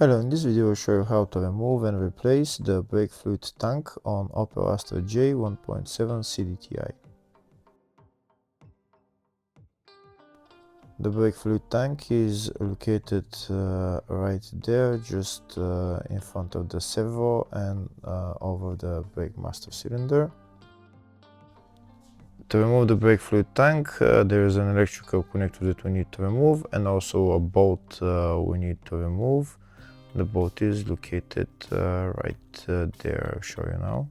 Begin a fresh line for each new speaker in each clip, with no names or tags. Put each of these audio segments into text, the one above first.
Hello, in this video I'll show you how to remove and replace the brake fluid tank on Opel Astra J 1.7 CDTI. The brake fluid tank is located right there, just in front of the servo and over the brake master cylinder. To remove the brake fluid tank, there is an electrical connector that we need to remove and also a bolt we need to remove. The bolt is located right there. I'll show you now.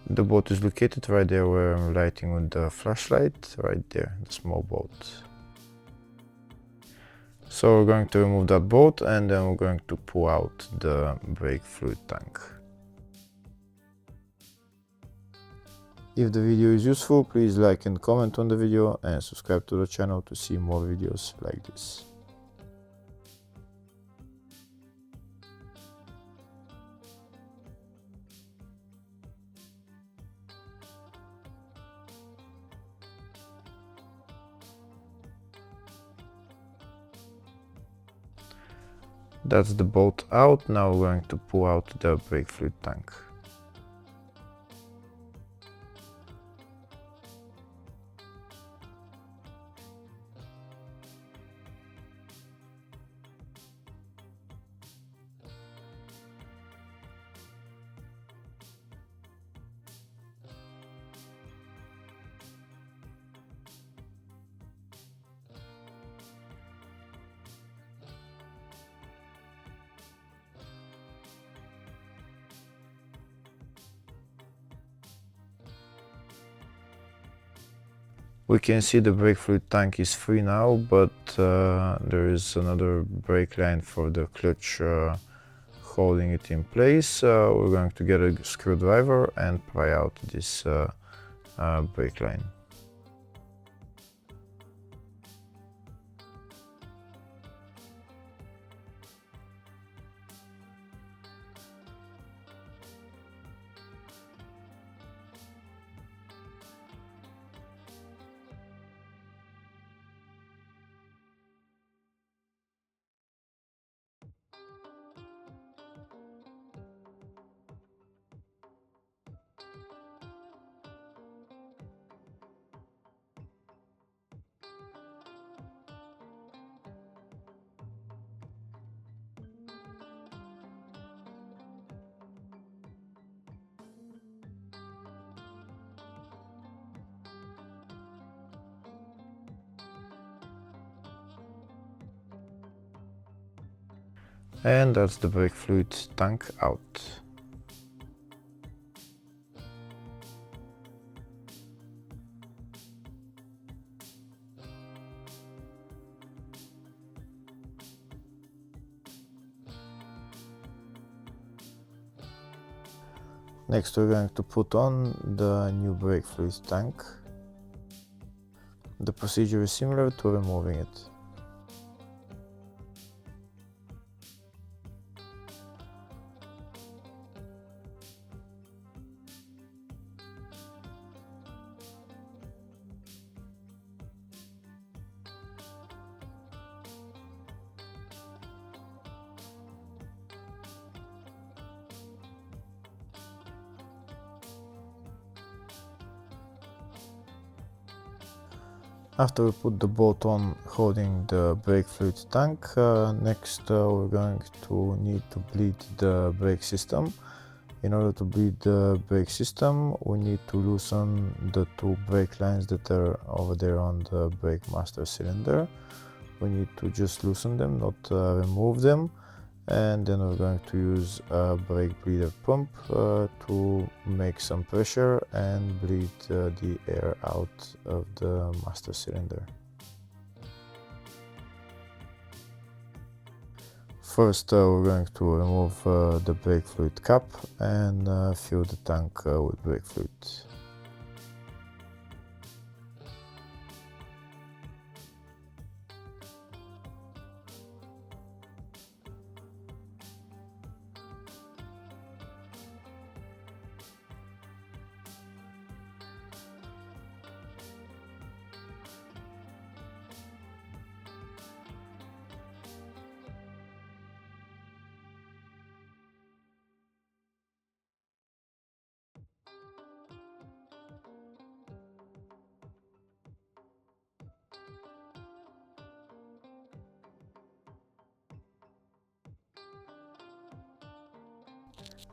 The bolt is located right there where I'm lighting with the flashlight, right there, the small bolt. So we're going to remove that bolt and then we're going to pull out the brake fluid tank. If the video is useful, please like and comment on the video and subscribe to the channel to see more videos like this. That's the bolt out. Now we're going to pull out the brake fluid tank. We can see the brake fluid tank is free now, but there is another brake line for the clutch holding it in place. We're going to get a screwdriver and pry out this brake line. And that's the brake fluid tank out. Next we're going to put on the new brake fluid tank. The procedure is similar to removing it. After we put the bolt on holding the brake fluid tank, next we're going to need to bleed the brake system. In order to bleed the brake system, we need to loosen the two brake lines that are over there on the brake master cylinder. We need to just loosen them, not remove them. And then we're going to use a brake bleeder pump to make some pressure and bleed the air out of the master cylinder. First we're going to remove the brake fluid cap and fill the tank with brake fluid.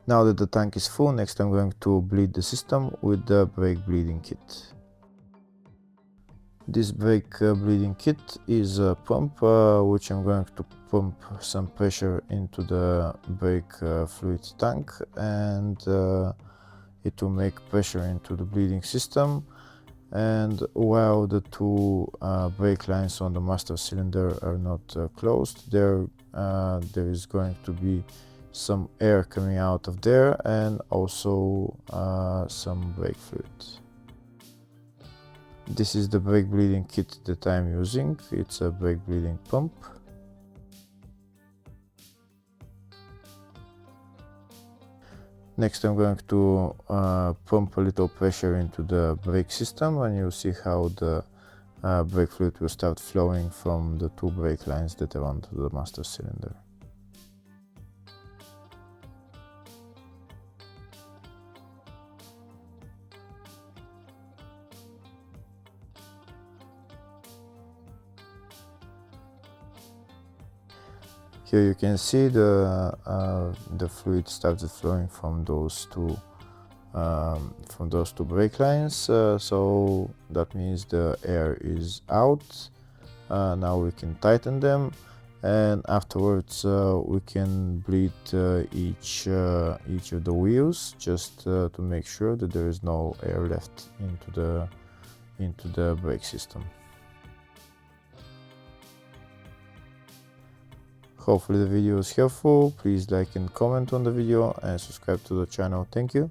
Now that the tank is full, next I'm going to bleed the system with the brake bleeding kit. This brake bleeding kit is a pump which I'm going to pump some pressure into the brake fluid tank, and it will make pressure into the bleeding system. And while the two brake lines on the master cylinder are not closed, there is going to be some air coming out of there, and also some brake fluid. This is the brake bleeding kit that I'm using. It's a brake bleeding pump. Next I'm going to pump a little pressure into the brake system, and you'll see how the brake fluid will start flowing from the two brake lines that are onto the master cylinder. Here you can see the fluid started flowing from those two brake lines, so that means the air is out. Now we can tighten them, and afterwards we can bleed each of the wheels, just to make sure that there is no air left into the brake system. Hopefully the video was helpful. Please like and comment on the video and subscribe to the channel. Thank you.